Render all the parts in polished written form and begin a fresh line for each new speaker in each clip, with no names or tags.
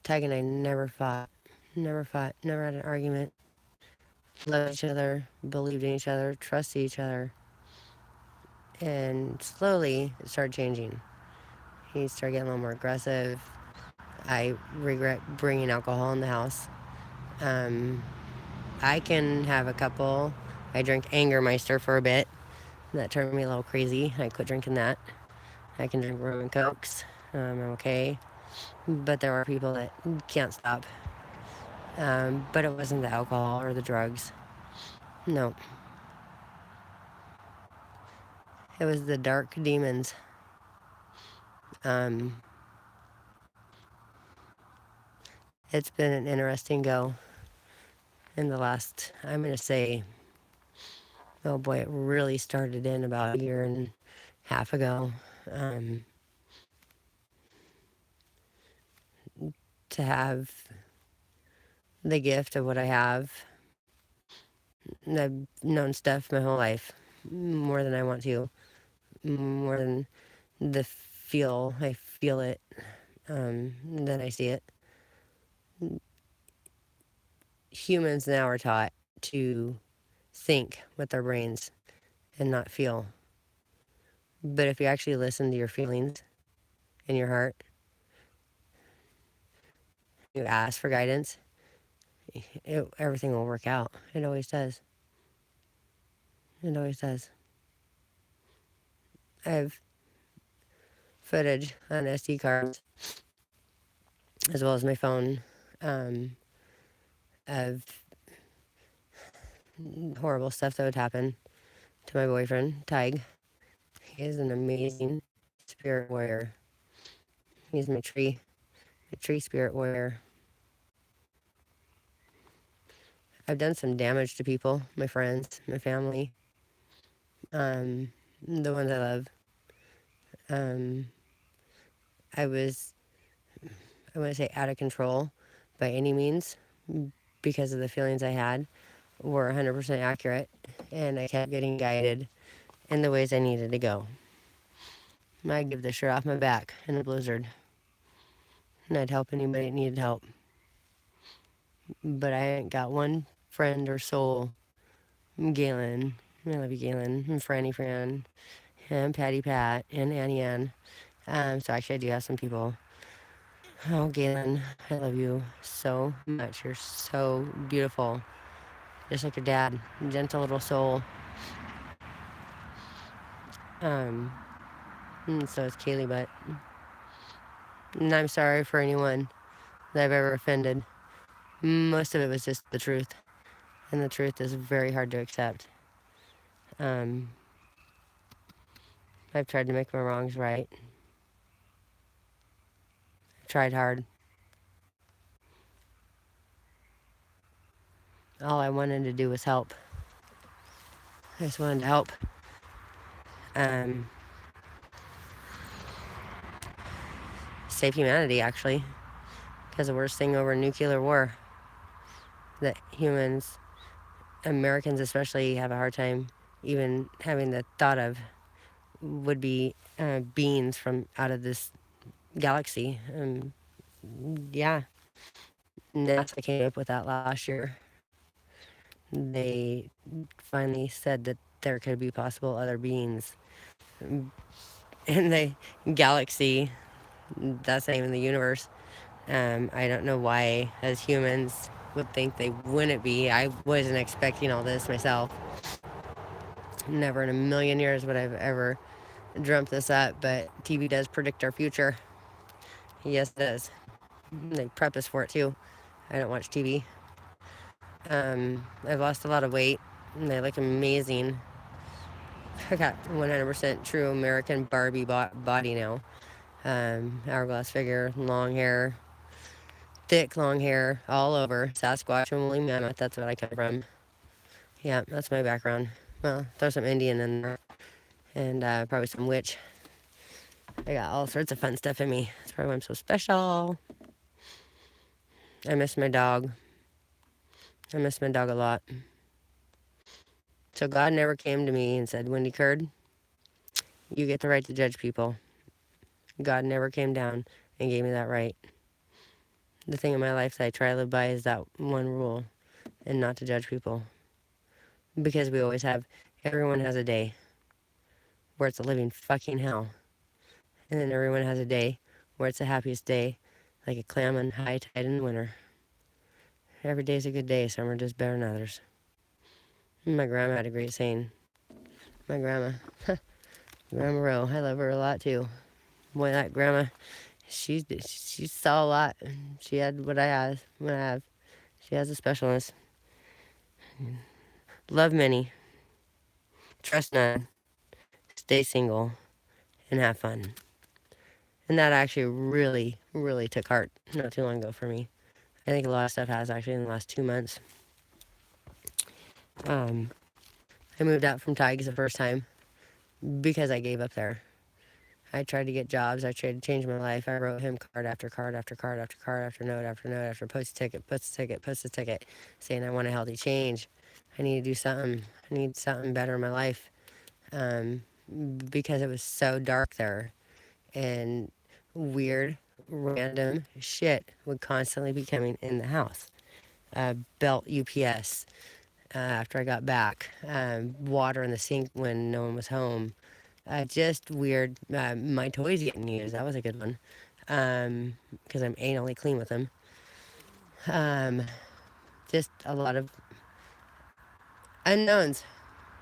Tig and I never fought. Never fought. Never had an argument. Loved each other, believed in each other, trusted each other. And slowly it started changing. He started getting a little more aggressive. I regret bringing alcohol in the house. Um, I can have a couple. I drank Angermeister for a bit. That turned me a little crazy. I quit drinking that. I can drink rum and cokes. I'm okay. But there are people that can't stop. But it wasn't the alcohol or the drugs. No, it was the dark demons. Um, it's been an interesting go in the last, I'm going to say, oh boy, it really started in about a year and a half ago. Um, to have the gift of what I have, I've known stuff my whole life, more than I want to, more than the feel. I feel it, then I see it. Humans now are taught to think with their brains and not feel. But if you actually listen to your feelings in your heart, you ask for guidance, everything will work out. It always does. It always does. I have footage on SD cards as well as my phone, um, of horrible stuff that would happen to my boyfriend, Tig. He is an amazing spirit warrior. He's my tree spirit warrior. I've done some damage to people, my friends, my family, um, the ones I love. Um, I was, I want to say, out of control by any means because of the feelings I had were 100% accurate, and I kept getting guided in the ways I needed to go. I'd give the shirt off my back in a blizzard, and I'd help anybody that needed help. But I ain't got one friend or soul. Galen, I love you, Galen, and Franny Fran, and Patty Pat, and Annie Ann. So actually, I do have some people. Oh, Galen, I love you so much. You're so beautiful, just like your dad. Gentle little soul. Um, and so is Kaylee, but and I'm sorry for anyone that I've ever offended. Most of it was just the truth, and the truth is very hard to accept. Um, I've tried to make my wrongs right. I've tried hard. All I wanted to do was help. I just wanted to help. Um, Save humanity, actually, because the worst thing over nuclear war that humans, Americans especially, have a hard time even having the thought of would be beings from out of this galaxy. Yeah, NASA came up with that last year. They finally said that there could be possible other beings in the galaxy. That's not even the universe. I don't know why, as humans, would think they wouldn't be. I wasn't expecting all this myself. Never in a million years would I've ever dreamt this up, but TV does predict our future. Yes, it does. They prep us for it too. I don't watch TV. I've lost a lot of weight, and I look amazing. I got 100% true American Barbie body now. Hourglass figure, long hair, thick long hair all over. Sasquatch and woolly mammoth, that's what I come from. Yeah, that's my background. Well, throw some Indian in there, and probably some witch. I got all sorts of fun stuff in me. That's probably why I'm so special. I miss my dog. I miss my dog a lot. So God never came to me and said, Wendy Curd, you get the right to judge people. God never came down and gave me that right. The thing in my life that I try to live by is that one rule, and not to judge people. Because we always have, everyone has a day where it's a living fucking hell. And then everyone has a day where it's the happiest day, like a clam on high tide in the winter. Every day's a good day, some are just better than others. My grandma had a great saying. My grandma, Grandma Rowe, I love her a lot too. Boy, that grandma, she saw a lot. She had what I have. She has a specialness. Love many, trust none, stay single, and have fun. And that actually really, really took heart not too long ago for me. I think a lot of stuff has actually in the last 2 months. I moved out from Tigers the first time because I gave up there. I tried to get jobs. I tried to change my life. I wrote him card after card after card after card after note after note after post ticket, saying I want a healthy change. I need to do something. I need something better in my life, um, because it was so dark there, and weird, random shit would constantly be coming in the house. Belt UPS after I got back, water in the sink when no one was home. Just weird. My toys getting used. That was a good one. Because I'm anally clean with them. Um, just a lot of unknowns.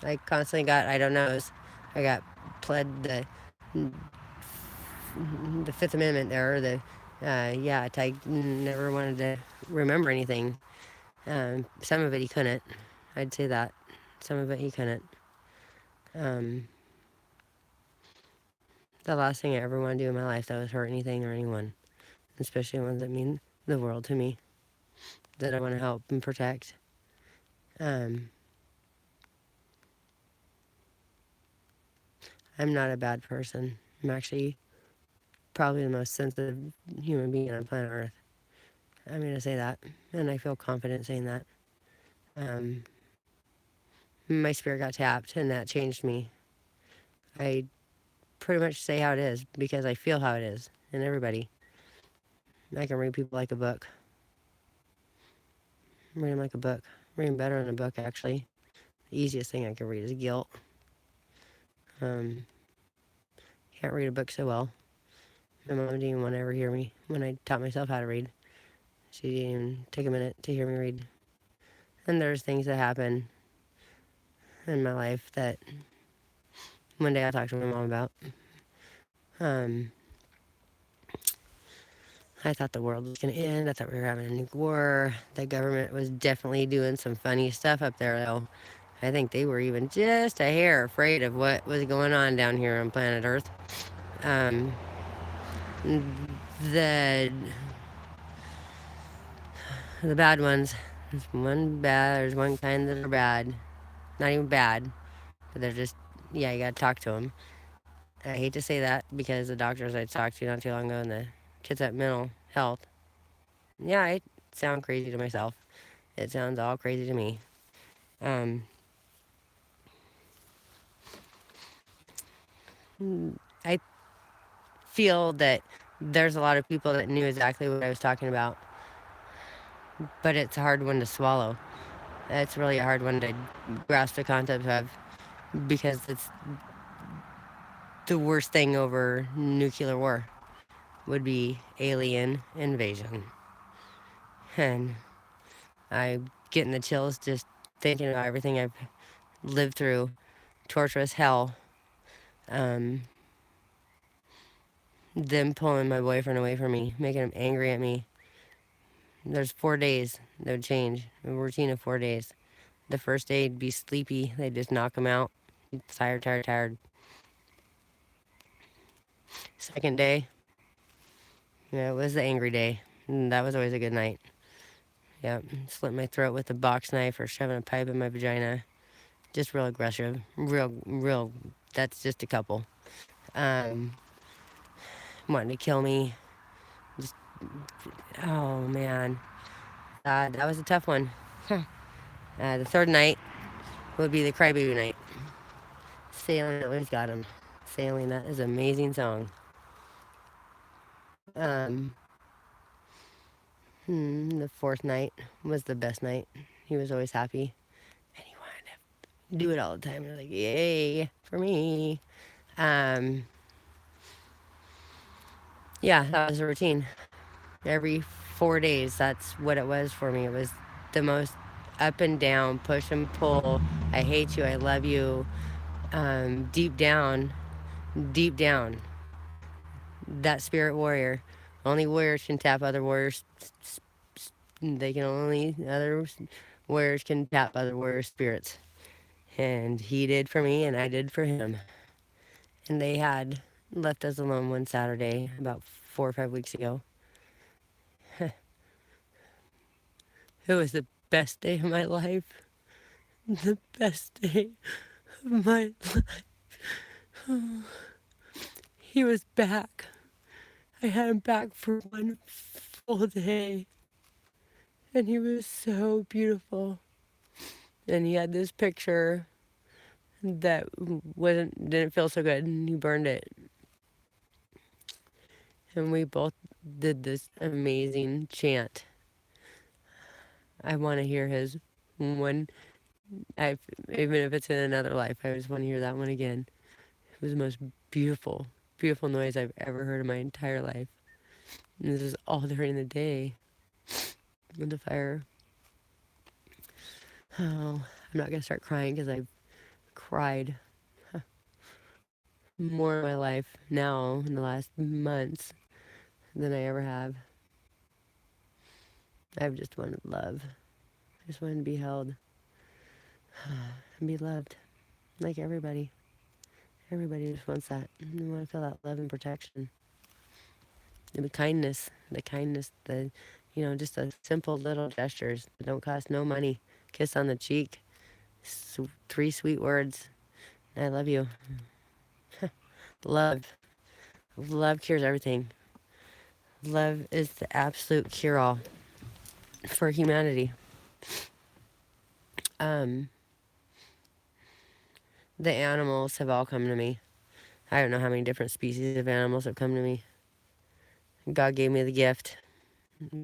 I constantly got I don't knows. I got pled the Fifth Amendment there. Yeah, I never wanted to remember anything. Some of it he couldn't. I'd say that. Some of it he couldn't. Um, the last thing I ever want to do in my life that was hurt anything or anyone, especially ones that mean the world to me, that I want to help and protect. I'm not a bad person. I'm actually probably the most sensitive human being on planet Earth. I'm going to say that, and I feel confident saying that. Um, my spirit got tapped, and that changed me. I pretty much say how it is because I feel how it is, and everybody. I can read people like a book. Read them like a book. Read them better than a book, actually. The easiest thing I can read is guilt. Can't read a book so well. My mom didn't even want to ever hear me when I taught myself how to read. She didn't even take a minute to hear me read. And there's things that happen in my life that one day I'll talk to my mom about. I thought the world was going to end. I thought we were having a nuke war. The government was definitely doing some funny stuff up there, though. I think they were even just a hair afraid of what was going on down here on planet Earth. Um, the the bad ones. There's one kind that are bad. Not even bad, but they're just, yeah, you gotta talk to them. I hate to say that because the doctors I talked to not too long ago and the kids at mental health, yeah, I sound crazy to myself. It sounds all crazy to me. I feel that there's a lot of people that knew exactly what I was talking about, but it's a hard one to swallow. It's really a hard one to grasp the concept of because it's the worst thing over nuclear war would be alien invasion. And I'm getting the chills just thinking about everything I've lived through. Torturous hell. Um, them pulling my boyfriend away from me, making him angry at me. There's 4 days that would change. A routine of 4 days. The first day he'd be sleepy. They'd just knock him out. Tired, tired, tired. Second day, yeah, it was the angry day. And that was always a good night. Yep, slit my throat with a box knife or shoving a pipe in my vagina. Just real aggressive. Real, that's just a couple. Um, wanting to kill me. Just, oh man. That was a tough one. The third night would be the crybaby night. Sailing always got him. Sailing, that is an amazing song. Um, The fourth night was the best night. He was always happy, and he wanted to do it all the time. I was like, yay for me. Um, yeah, that was a routine. Every 4 days, that's what it was for me. It was the most up and down, push and pull. I hate you. I love you. Deep down, deep down, that spirit warrior. Only warriors can tap other warriors. They can only other warriors can tap other warrior spirits. And he did for me, and I did for him. And they had left us alone one Saturday about 4 or 5 weeks ago. It was the best day of my life. The best day of my life. He was back. I had him back for one full day. And he was so beautiful. And he had this picture that didn't feel so good, and he burned it. And we both did this amazing chant. I want to hear his one. I Even if it's in another life, I just want to hear that one again. It was the most beautiful, beautiful noise I've ever heard in my entire life. And this was all during the day with the fire. Oh, I'm not gonna start crying because I've cried more in my life now in the last months than I ever have. I've just wanted love. I just wanted to be held and be loved like everybody. Everybody just wants that. They want to feel that love and protection. And the kindness, just the simple little gestures that don't cost no money. Kiss on the cheek, 3 sweet words. I love you. Love. Love cures everything. Love is the absolute cure-all for humanity. Um, the animals have all come to me. I don't know how many different species of animals have come to me. God gave me the gift.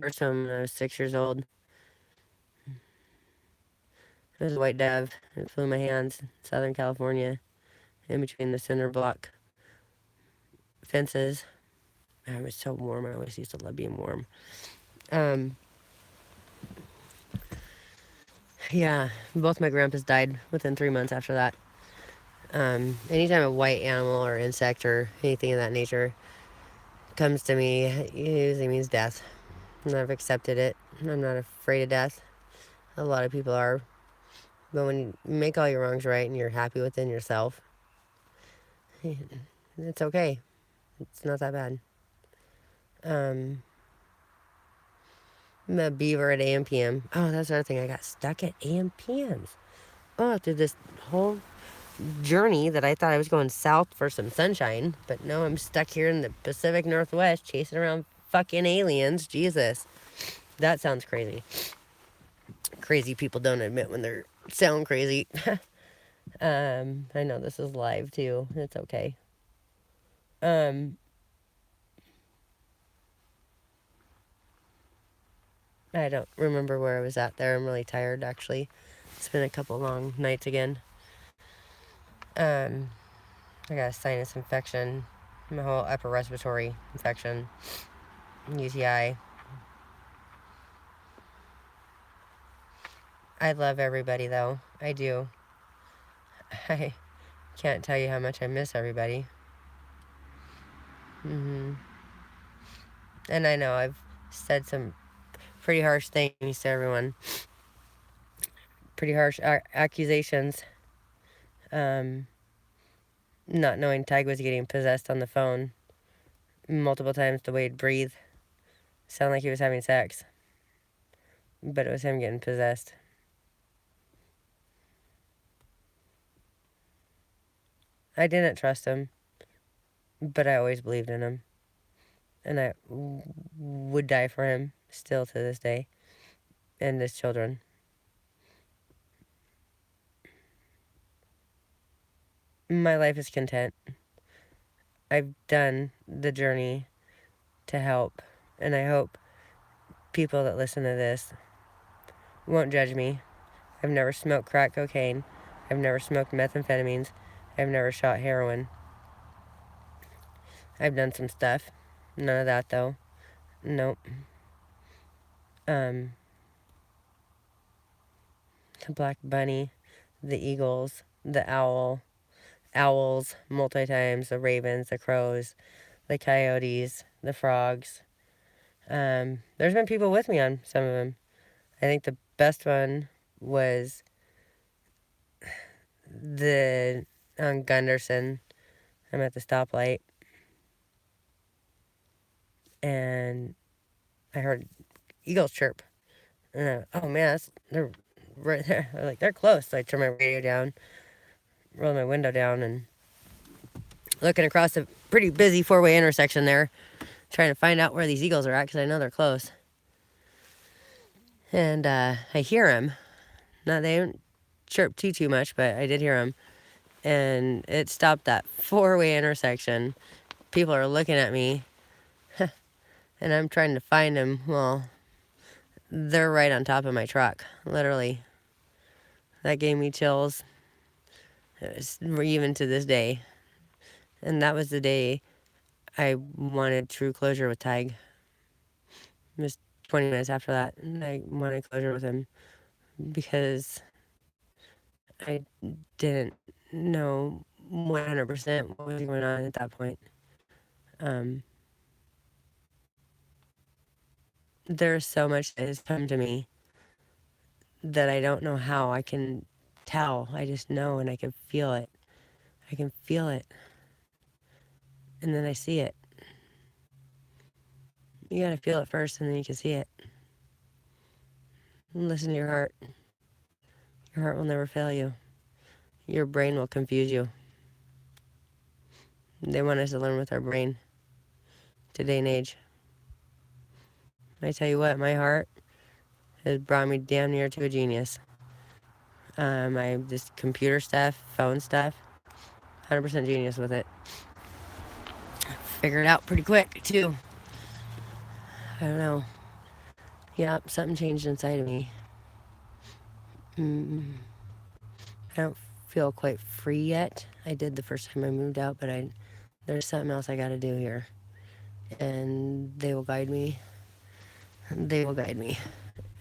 First time when I was 6 years old. It was a white dove. It flew in my hands in Southern California, in between the cinder block fences. It was so warm. I always used to love being warm. Yeah, both my grandpas died within 3 months after that. Anytime a white animal or insect or anything of that nature comes to me, it usually means death. And I've accepted it. I'm not afraid of death. A lot of people are. But when you make all your wrongs right and you're happy within yourself, it's okay. It's not that bad. I'm a beaver at AM PM. Oh, that's the other thing. I got stuck at AM PMs. Oh, through this whole journey that I thought I was going south for some sunshine, but no, I'm stuck here in the Pacific Northwest chasing around fucking aliens. Jesus. That sounds crazy. Crazy people don't admit when they're sound crazy. I know this is live too. It's okay. I don't remember where I was at there. I'm really tired actually. It's been a couple long nights again. I got a sinus infection, my whole upper respiratory infection, UTI. I love everybody though. I do. I can't tell you how much I miss everybody. And I know I've said some pretty harsh things to everyone. Pretty harsh accusations. Not knowing Tig was getting possessed on the phone multiple times, the way he'd breathe. Sounded like he was having sex. But it was him getting possessed. I didn't trust him. But I always believed in him. And I would die for him still to this day. And his children. My life is content. I've done the journey to help. And I hope people that listen to this won't judge me. I've never smoked crack cocaine. I've never smoked methamphetamines. I've never shot heroin. I've done some stuff. None of that, though. Nope. The black bunny, the eagles, the owls multi times, the ravens, the crows, the coyotes, the frogs. There's been people with me on some of them. I think the best one was on Gunderson. I'm at the stoplight, and I heard eagles chirp. And oh man, they're right there. They're close. So I turn my radio down, roll my window down, and looking across a pretty busy four-way intersection there, trying to find out where these eagles are at because I know they're close. And I hear them. Now, they don't chirp too much, but I did hear them. And it stopped that four-way intersection. People are looking at me, and I'm trying to find them. Well, they're right on top of my truck, literally. That gave me chills, even to this day. And that was the day I wanted true closure with Tig. Just 20 minutes after that, I wanted closure with him because I didn't know 100% what was going on at that point. There's so much that has come to me that I don't know how I can tell. I just know, and I can feel it. I can feel it. And then I see it. You gotta feel it first, and then you can see it. Listen to your heart. Your heart will never fail you. Your brain will confuse you. They want us to learn with our brain. Today and age. I tell you what, my heart has brought me damn near to a genius. I just computer stuff, phone stuff, 100% genius with it. Figured it out pretty quick too. I don't know. Yeah, something changed inside of me. I don't feel quite free yet. I did the first time I moved out, but there's something else I got to do here, and they will guide me. They will guide me.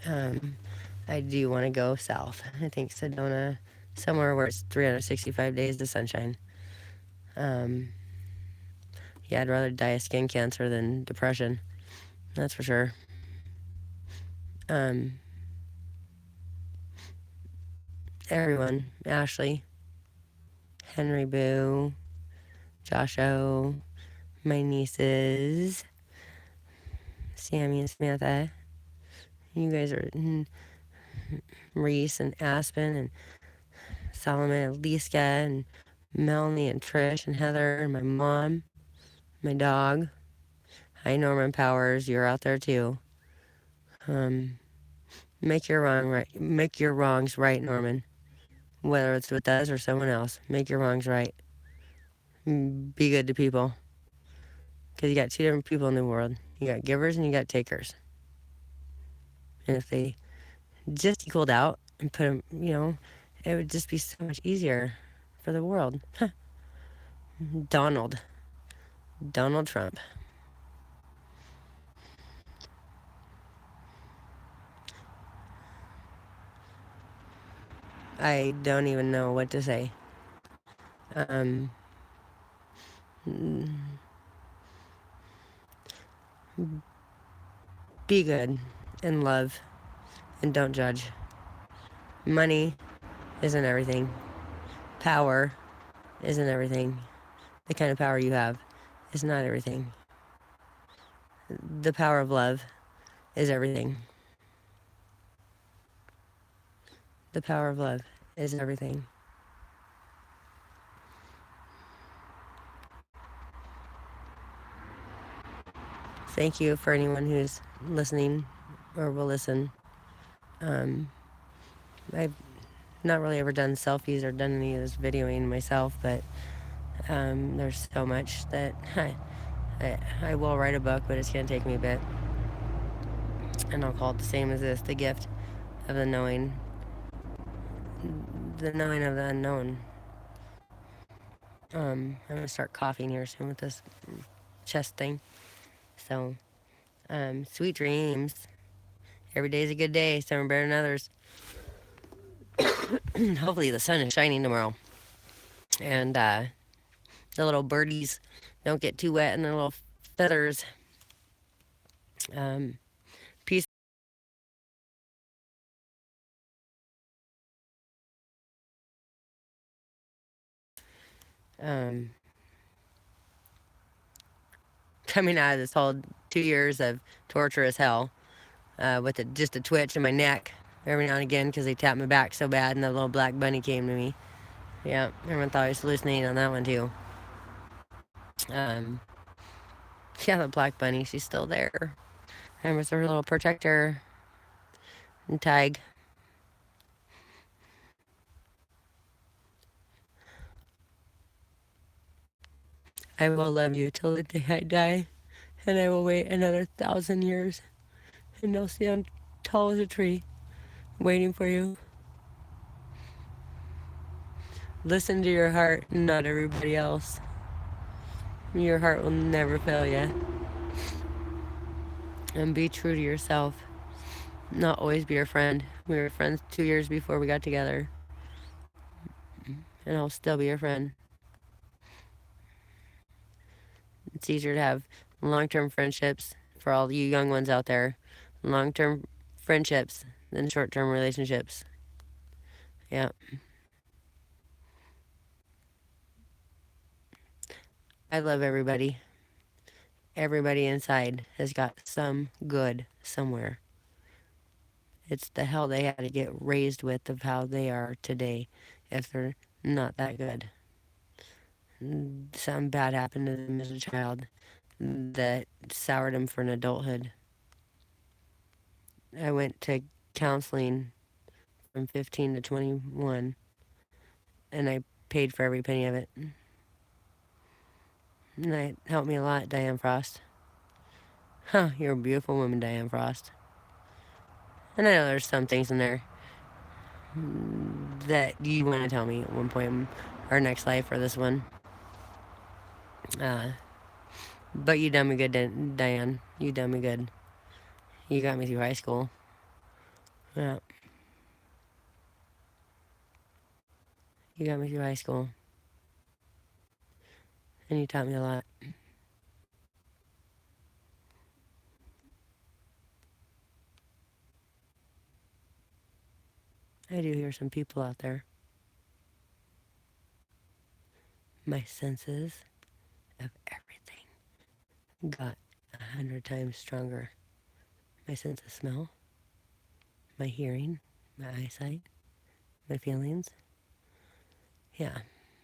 I do want to go south. I think Sedona, somewhere where it's 365 days of sunshine. Yeah, I'd rather die of skin cancer than depression. That's for sure. Everyone, Ashley, Henry Boo, Josh O, my nieces, Sammy and Samantha. You guys are Reese and Aspen and Solomon and Liska and Melanie and Trish and Heather and my mom, my dog. Hi, Norman Powers. You're out there too. Make your wrongs right, Norman. Whether it's with us or someone else, make your wrongs right. Be good to people. Because you got two different people in the world. You got givers and you got takers. And if they just equaled out and put them, it would just be so much easier for the world. Donald Trump. I don't even know what to say. Be good and love and don't judge. Money isn't everything. Power isn't everything. The kind of power you have is not everything. The power of love is everything. The power of love is everything. Thank you for anyone who's listening or will listen. I've not really ever done selfies or done any of this videoing myself, but there's so much that I will write a book, but it's going to take me a bit. And I'll call it the same as this, the gift of the knowing of the unknown. I'm gonna start coughing here soon with this chest thing. So, sweet dreams. Every day's a good day. Some are better than others. Hopefully the sun is shining tomorrow, and the little birdies don't get too wet and their little feathers. Peace. Um, Coming out of this whole 2 years of torturous hell, with just a twitch in my neck every now and again because they tapped my back so bad, and the little black bunny came to me. Yeah, everyone thought I was hallucinating on that one too. Yeah, the black bunny, she's still there. I was her little protector and tag. I will love you till the day I die, and I will wait another 1,000 years, and I'll see I'm tall as a tree, waiting for you. Listen to your heart, not everybody else. Your heart will never fail you. And be true to yourself. Not always be your friend. We were friends 2 years before we got together, and I'll still be your friend. It's easier to have long-term friendships for all you young ones out there. Long-term friendships than short-term relationships. Yeah. I love everybody. Everybody inside has got some good somewhere. It's the hell they had to get raised with of how they are today if they're not that good. Something bad happened to them as a child that soured them for an adulthood. I went to counseling from 15 to 21, and I paid for every penny of it. And that helped me a lot, Diane Frost. Huh, you're a beautiful woman, Diane Frost. And I know there's some things in there that you want to tell me at one point in our next life or this one. But you done me good, Diane. You done me good. You got me through high school. Yeah. You got me through high school. And you taught me a lot. I do hear some people out there. My senses of everything got 100 times stronger. My sense of smell, my hearing, my eyesight, my feelings. Yeah.